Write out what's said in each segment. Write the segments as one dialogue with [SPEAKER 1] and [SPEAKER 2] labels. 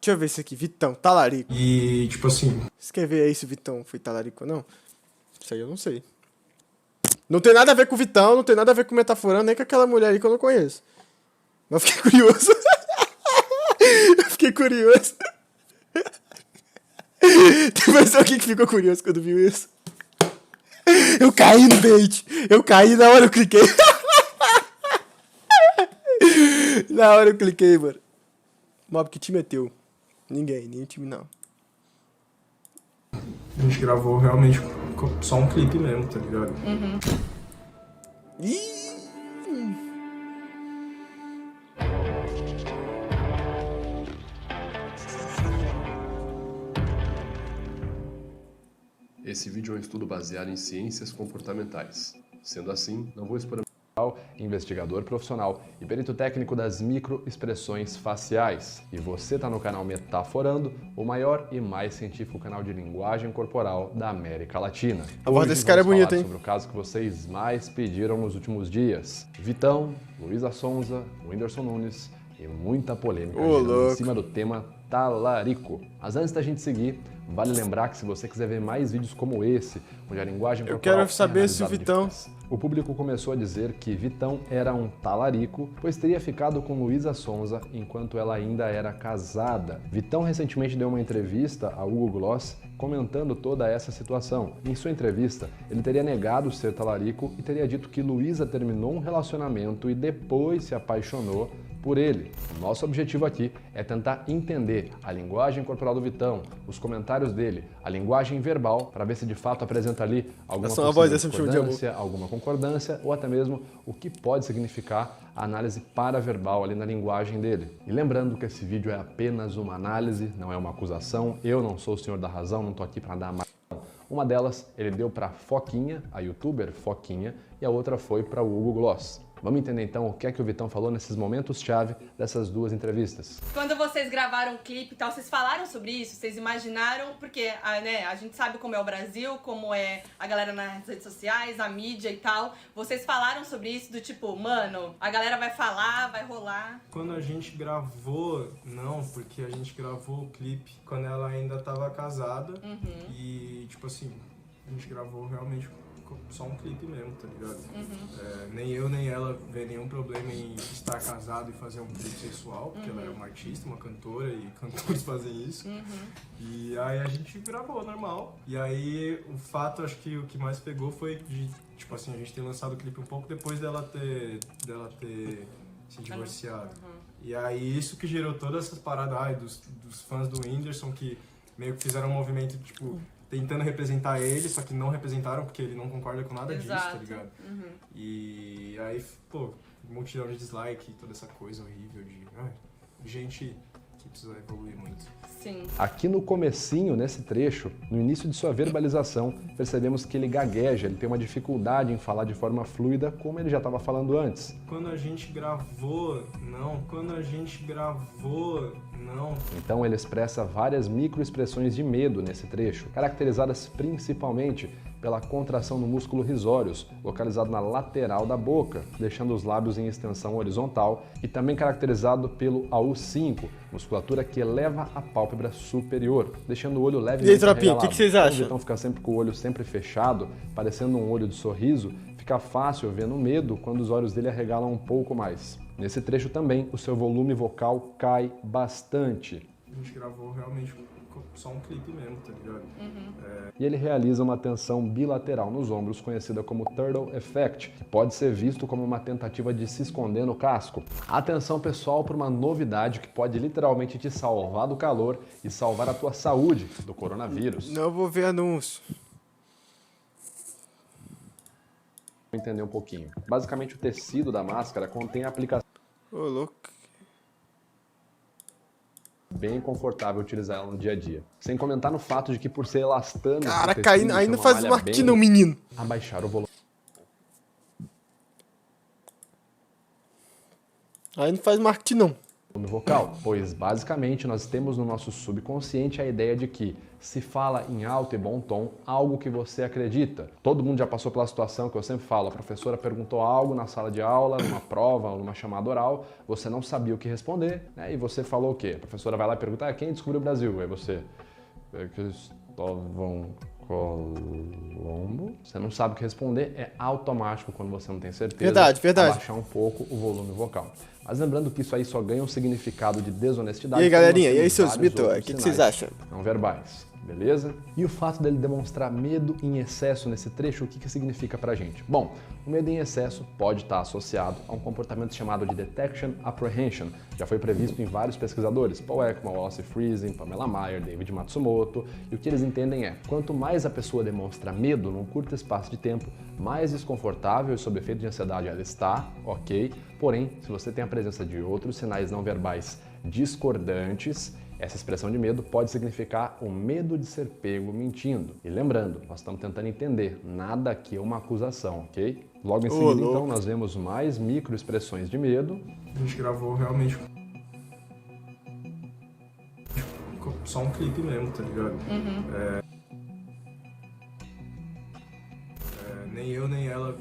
[SPEAKER 1] Deixa eu ver isso aqui, Vitão, talarico.
[SPEAKER 2] E, tipo assim...
[SPEAKER 1] Você quer ver aí se o Vitão foi talarico ou não? Isso aí eu não sei. Não tem nada a ver com o Vitão, não tem nada a ver com o Metaforando, nem com aquela mulher aí que eu não conheço. Mas eu fiquei curioso. Eu fiquei curioso. Tem mais alguém que ficou curioso quando viu isso? Eu caí no bait. Eu caí na hora eu cliquei. Na hora eu cliquei, mano. Mob, que time é teu? Ninguém, nem o time não.
[SPEAKER 2] A gente gravou realmente só um clipe mesmo, tá ligado?
[SPEAKER 1] Ih!
[SPEAKER 3] Esse vídeo é um estudo baseado em ciências comportamentais. Sendo assim, não vou expor investigador profissional e perito técnico das microexpressões faciais. E você está no canal Metaforando, o maior e mais científico canal de linguagem corporal da América Latina.
[SPEAKER 1] A voz desse cara é bonita, hein?
[SPEAKER 3] Sobre o caso que vocês mais pediram nos últimos dias. Vitão, Luísa Sonza, Whindersson Nunes e muita polêmica em cima do tema talarico. Mas antes da gente seguir, vale lembrar que se você quiser ver mais vídeos como esse, onde a linguagem corporal
[SPEAKER 1] quero saber se o Vitão...
[SPEAKER 3] O público começou a dizer que Vitão era um talarico, pois teria ficado com Luísa Sonza enquanto ela ainda era casada. Vitão recentemente deu uma entrevista a Hugo Gloss comentando toda essa situação. Em sua entrevista, ele teria negado ser talarico e teria dito que Luísa terminou um relacionamento e depois se apaixonou por ele. Nosso objetivo aqui é tentar entender a linguagem corporal do Vitão, os comentários dele, a linguagem verbal, para ver se de fato apresenta ali alguma discordância, alguma concordância ou até mesmo o que pode significar a análise paraverbal ali na linguagem dele. E lembrando que esse vídeo é apenas uma análise, não é uma acusação, eu não sou o senhor da razão, não tô aqui para dar mais. Uma delas ele deu para Foquinha, a youtuber Foquinha, e a outra foi para o Hugo Gloss. Vamos entender então o que é que o Vitão falou nesses momentos-chave dessas duas entrevistas.
[SPEAKER 4] Quando vocês gravaram o clipe e tal, vocês falaram sobre isso? Vocês imaginaram? Porque a gente sabe como é o Brasil, como é a galera nas redes sociais, a mídia e tal. Vocês falaram sobre isso do tipo, mano, a galera vai falar, vai rolar?
[SPEAKER 2] Quando a gente gravou, não, porque a gente gravou o clipe quando ela ainda tava casada. E, tipo assim, a gente gravou realmente só um clipe mesmo, tá ligado? Nem eu nem ela vê nenhum problema em estar casado e fazer um clipe sexual, porque ela é uma artista, uma cantora, e cantores fazem isso. E aí a gente gravou normal. E aí o fato, acho que o que mais pegou foi de, tipo assim, a gente ter lançado o clipe um pouco depois dela ter se divorciado. E aí isso que gerou todas essas paradas dos fãs do Whindersson, que meio que fizeram um movimento, tipo, tentando representar ele, só que não representaram porque ele não concorda com nada disso, tá ligado? E aí, pô, multidão de dislike, toda essa coisa horrível de gente que precisa evoluir muito.
[SPEAKER 4] Sim.
[SPEAKER 3] Aqui no comecinho, nesse trecho, no início de sua verbalização, percebemos que ele gagueja, ele tem uma dificuldade em falar de forma fluida, como ele já estava falando antes.
[SPEAKER 2] Quando a gente gravou, não. Quando a gente gravou, não.
[SPEAKER 3] Então ele expressa várias microexpressões de medo nesse trecho, caracterizadas principalmente pela contração do músculo risórios, localizado na lateral da boca, deixando os lábios em extensão horizontal, e também caracterizado pelo AU5, musculatura que eleva a pálpebra superior, deixando o olho levemente arregalado.
[SPEAKER 1] E aí, tropinha, o que vocês acham?
[SPEAKER 3] Então fica sempre com o olho sempre fechado, parecendo um olho de sorriso, fica fácil ver no medo quando os olhos dele arregalam um pouco mais. Nesse trecho também, o seu volume vocal cai bastante.
[SPEAKER 2] A gente gravou realmente só um clipe mesmo, tá ligado?
[SPEAKER 3] E ele realiza uma tensão bilateral nos ombros, conhecida como Turtle Effect, que pode ser visto como uma tentativa de se esconder no casco. Atenção pessoal para uma novidade que pode literalmente te salvar do calor e salvar a tua saúde do coronavírus.
[SPEAKER 1] Não vou ver anúncio.
[SPEAKER 3] Vou entender um pouquinho. Basicamente o tecido da máscara contém a aplicação
[SPEAKER 1] Ô, louco.
[SPEAKER 3] bem confortável utilizar ela no dia a dia. Sem comentar no fato de que por ser elastano...
[SPEAKER 1] Cara, caindo, ainda faz marketing não, menino.
[SPEAKER 3] Abaixar o volume.
[SPEAKER 1] Aí não faz marketing não.
[SPEAKER 3] vocal, pois basicamente nós temos no nosso subconsciente a ideia de que se fala em alto e bom tom algo que você acredita. Todo mundo já passou pela situação que eu sempre falo, a professora perguntou algo na sala de aula, numa prova ou numa chamada oral, você não sabia o que responder, né? E você falou o quê? A professora vai lá e pergunta, quem descobriu o Brasil? Aí você, Cristóvão Colombo. Você não sabe o que responder, é automático quando você não tem certeza.
[SPEAKER 1] Verdade.
[SPEAKER 3] Abaixar um pouco o volume vocal. Mas lembrando que isso aí só ganha um significado de desonestidade.
[SPEAKER 1] E aí, galerinha, e aí,
[SPEAKER 3] seus
[SPEAKER 1] seus mitos, o que vocês acham?
[SPEAKER 3] Não verbais, beleza? E o fato dele demonstrar medo em excesso nesse trecho, o que significa pra gente? Bom, o medo em excesso pode estar associado a um comportamento chamado de Detection Apprehension. Já foi previsto em vários pesquisadores, Paul Ekman, Wallace Friesen, Pamela Meyer, David Matsumoto, e o que eles entendem é, quanto mais a pessoa demonstra medo num curto espaço de tempo, mais desconfortável e sob efeito de ansiedade ela está, ok? Porém, se você tem a presença de outros sinais não verbais discordantes, essa expressão de medo pode significar o medo de ser pego mentindo. E lembrando, nós estamos tentando entender, nada aqui é uma acusação, ok? Logo em seguida, então, nós vemos mais microexpressões de medo.
[SPEAKER 2] A gente gravou realmente só um clipe mesmo, tá ligado? Nem eu, nem ela.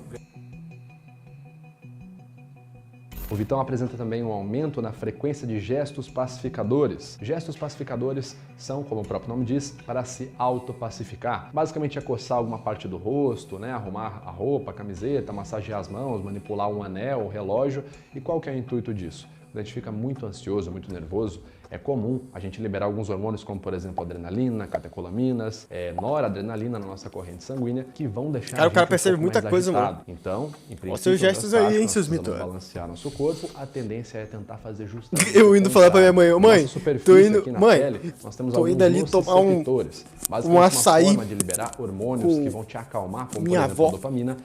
[SPEAKER 3] O Vitão apresenta também um aumento na frequência de gestos pacificadores. Gestos pacificadores são, como o próprio nome diz, para se autopacificar. Basicamente é coçar alguma parte do rosto, né? Arrumar a roupa, a camiseta, massagear as mãos, manipular um anel, um relógio. E qual que é o intuito disso? Quando a gente fica muito ansioso, muito nervoso, é comum a gente liberar alguns hormônios, como por exemplo adrenalina, catecolaminas, noradrenalina na nossa corrente sanguínea, que vão deixar
[SPEAKER 1] Cara, o cara percebe
[SPEAKER 3] pouco
[SPEAKER 1] muita
[SPEAKER 3] mais
[SPEAKER 1] coisa,
[SPEAKER 3] agitado.
[SPEAKER 1] mano.
[SPEAKER 3] Então, em princípio,
[SPEAKER 1] seus gestos aí, hein, seus mitos.
[SPEAKER 3] balancear nosso corpo, a tendência é tentar fazer justamente
[SPEAKER 1] Eu indo falar pra minha mãe, mãe, tô indo, mãe,
[SPEAKER 3] nós temos
[SPEAKER 1] tô indo ali tomar um açaí,
[SPEAKER 3] uma forma de liberar hormônios que vão te acalmar, como
[SPEAKER 1] minha
[SPEAKER 3] por exemplo,
[SPEAKER 1] avó.
[SPEAKER 3] a dopamina,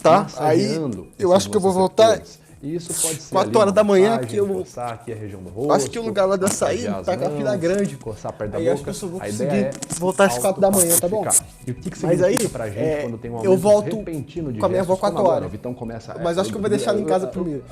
[SPEAKER 1] Tá, aí eu acho que eu vou voltar
[SPEAKER 3] E isso pode ser
[SPEAKER 1] 4 horas da manhã, que eu
[SPEAKER 3] coçar aqui a região do rosto,
[SPEAKER 1] acho que o lugar lá do açaí tá com a fila grande.
[SPEAKER 3] coçar perto da
[SPEAKER 1] Aí
[SPEAKER 3] boca.
[SPEAKER 1] acho que eu só vou
[SPEAKER 3] A
[SPEAKER 1] conseguir
[SPEAKER 3] ideia
[SPEAKER 1] voltar às 4 da manhã, tá bom?
[SPEAKER 3] autopacificar. E o que
[SPEAKER 1] Mas
[SPEAKER 3] significa
[SPEAKER 1] aí,
[SPEAKER 3] pra gente quando tem um
[SPEAKER 1] eu
[SPEAKER 3] aumento
[SPEAKER 1] volto
[SPEAKER 3] repentino de
[SPEAKER 1] com a minha avó
[SPEAKER 3] gestos,
[SPEAKER 1] 4
[SPEAKER 3] como agora,
[SPEAKER 1] horas.
[SPEAKER 3] o Vitão começa...
[SPEAKER 1] Mas acho que eu vou deixar ela em casa primeiro.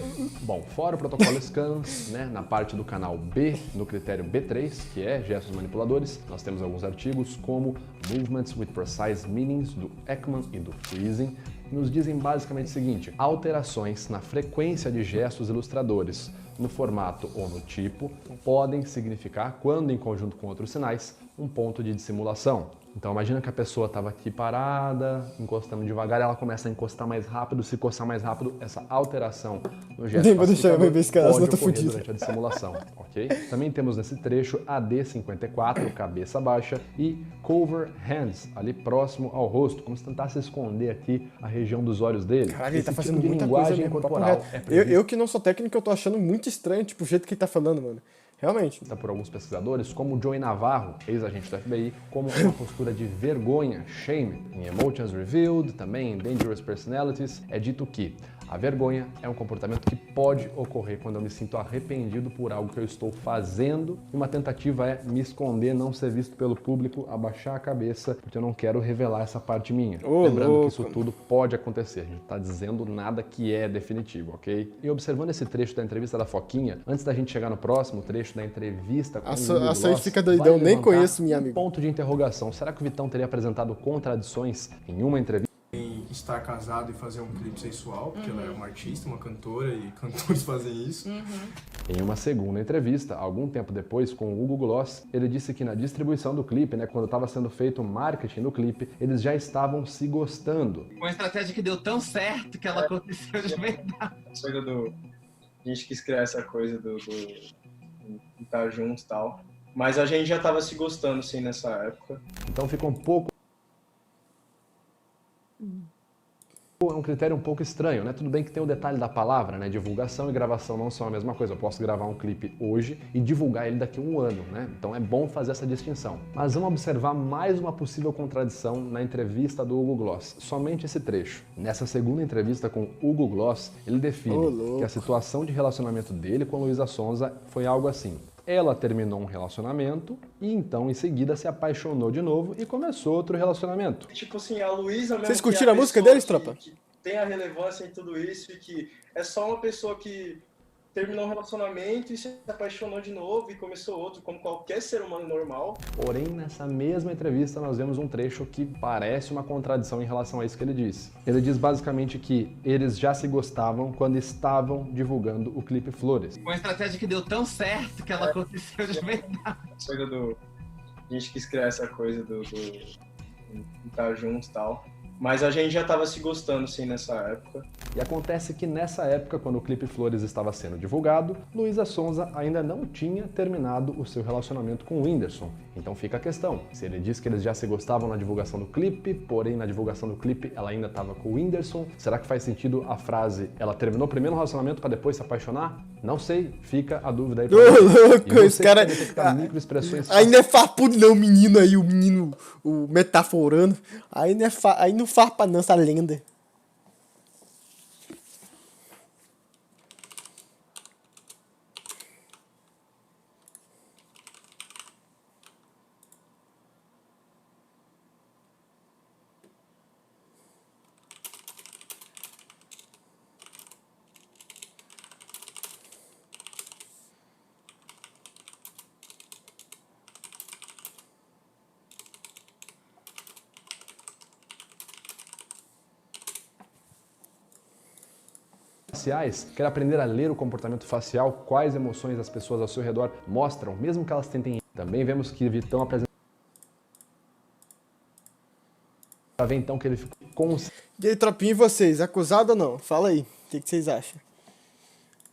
[SPEAKER 3] Bom, fora o protocolo SCANS, né, na parte do canal B, no critério B3, que é gestos manipuladores, nós temos alguns artigos como Movements with Precise Meanings, do Ekman e do Friesen, nos dizem basicamente o seguinte: alterações na frequência de gestos ilustradores, no formato ou no tipo, podem significar, quando em conjunto com outros sinais, um ponto de dissimulação. Então imagina que a pessoa estava aqui parada, encostando devagar, ela começa a encostar mais rápido, se coçar mais rápido, essa alteração no gesto
[SPEAKER 1] Nem vou deixar eu
[SPEAKER 3] pacificador
[SPEAKER 1] beber esse cara, senão eu tô
[SPEAKER 3] pode ocorrer
[SPEAKER 1] fudido.
[SPEAKER 3] durante a dissimulação, ok? Também temos nesse trecho AD54, cabeça baixa, e cover hands, ali próximo ao rosto, como se tentasse esconder aqui a região dos olhos dele.
[SPEAKER 1] Caralho, ele tá
[SPEAKER 3] Esse
[SPEAKER 1] fazendo
[SPEAKER 3] tipo de
[SPEAKER 1] muita coisa
[SPEAKER 3] linguagem
[SPEAKER 1] mesmo, papo
[SPEAKER 3] corporal
[SPEAKER 1] reto.
[SPEAKER 3] é previsto
[SPEAKER 1] Eu que não sou técnico, eu tô achando muito estranho, tipo, o jeito que ele tá falando, mano. Realmente.
[SPEAKER 3] por alguns pesquisadores, como Joey Navarro, ex-agente do FBI, como uma postura de vergonha, shame. Em Emotions Revealed, também em Dangerous Personalities, é dito que a vergonha é um comportamento que pode ocorrer quando eu me sinto arrependido por algo que eu estou fazendo. E uma tentativa é me esconder, não ser visto pelo público, abaixar a cabeça, porque eu não quero revelar essa parte minha. Lembrando que isso tudo pode acontecer, a gente não está dizendo nada que é definitivo, ok? E observando esse trecho da entrevista da Foquinha, antes da gente chegar no próximo trecho da entrevista com o Hugo
[SPEAKER 1] A Sandy
[SPEAKER 3] Gloss,
[SPEAKER 1] fica doidão,
[SPEAKER 3] vale
[SPEAKER 1] nem
[SPEAKER 3] levantar
[SPEAKER 1] conheço minha
[SPEAKER 3] um
[SPEAKER 1] amiga.
[SPEAKER 3] ponto de interrogação. Será que o Vitão teria apresentado contradições em uma entrevista?
[SPEAKER 2] Em estar casado e fazer um clipe sensual, porque ela é uma artista, uma cantora, e cantores fazem isso.
[SPEAKER 3] Em uma segunda entrevista, algum tempo depois, com o Hugo Gloss, ele disse que na distribuição do clipe, né, quando estava sendo feito o marketing do clipe, eles já estavam se gostando.
[SPEAKER 5] Uma estratégia que deu tão certo que ela aconteceu de verdade.
[SPEAKER 6] Coisa do... A gente quis criar essa coisa do estar junto e tal. Mas a gente já tava se gostando, sim, nessa época.
[SPEAKER 3] Então fica um pouco... É um critério um pouco estranho, né? Tudo bem que tem o detalhe da palavra, né? Divulgação e gravação não são a mesma coisa. Eu posso gravar um clipe hoje e divulgar ele daqui a um ano, né? Então é bom fazer essa distinção. Mas vamos observar mais uma possível contradição na entrevista do Hugo Gloss. Somente esse trecho. Nessa segunda entrevista com Hugo Gloss, ele define que a situação de relacionamento dele com a Luísa Sonza foi algo assim. Ela terminou um relacionamento e então em seguida se apaixonou de novo e começou outro relacionamento.
[SPEAKER 6] Tipo assim, a Luísa mesmo...
[SPEAKER 1] Vocês
[SPEAKER 6] que é
[SPEAKER 1] curtiram a música
[SPEAKER 6] pessoa
[SPEAKER 1] deles, tropa?
[SPEAKER 6] que tem a relevância em tudo isso e que é só uma pessoa que terminou um relacionamento e se apaixonou de novo e começou outro, como qualquer ser humano normal.
[SPEAKER 3] Porém, nessa mesma entrevista, nós vemos um trecho que parece uma contradição em relação a isso que ele disse. Ele diz basicamente que eles já se gostavam quando estavam divulgando o clipe Flores.
[SPEAKER 5] Uma estratégia que deu tão certo que ela aconteceu de verdade.
[SPEAKER 6] Coisa do... A gente quis criar essa coisa do estar junto e tal. Mas a gente já tava se gostando, assim, nessa época.
[SPEAKER 3] E acontece que nessa época, quando o clipe Flores estava sendo divulgado, Luísa Sonza ainda não tinha terminado o seu relacionamento com o Whindersson. Então fica a questão, se ele diz que eles já se gostavam na divulgação do clipe, porém na divulgação do clipe ela ainda estava com o Whindersson, será que faz sentido a frase ela terminou primeiro o relacionamento para depois se apaixonar? Não sei, fica a dúvida aí pra
[SPEAKER 1] Ô,
[SPEAKER 3] mim.
[SPEAKER 1] louco,
[SPEAKER 3] E você
[SPEAKER 1] esse cara...
[SPEAKER 3] que detectar microexpressões
[SPEAKER 1] Aí não é farpudo não, o menino aí, o menino, o metaforando. Aí não, aí não farpa não, essa lenda.
[SPEAKER 3] faciais, quer aprender a ler o comportamento facial, quais emoções as pessoas ao seu redor mostram, mesmo que elas tentem. Também vemos que Vitão apresenta. Pra ver então que ele ficou
[SPEAKER 1] E aí, tropinha, e vocês? Acusado ou não? Fala aí, o que vocês acham?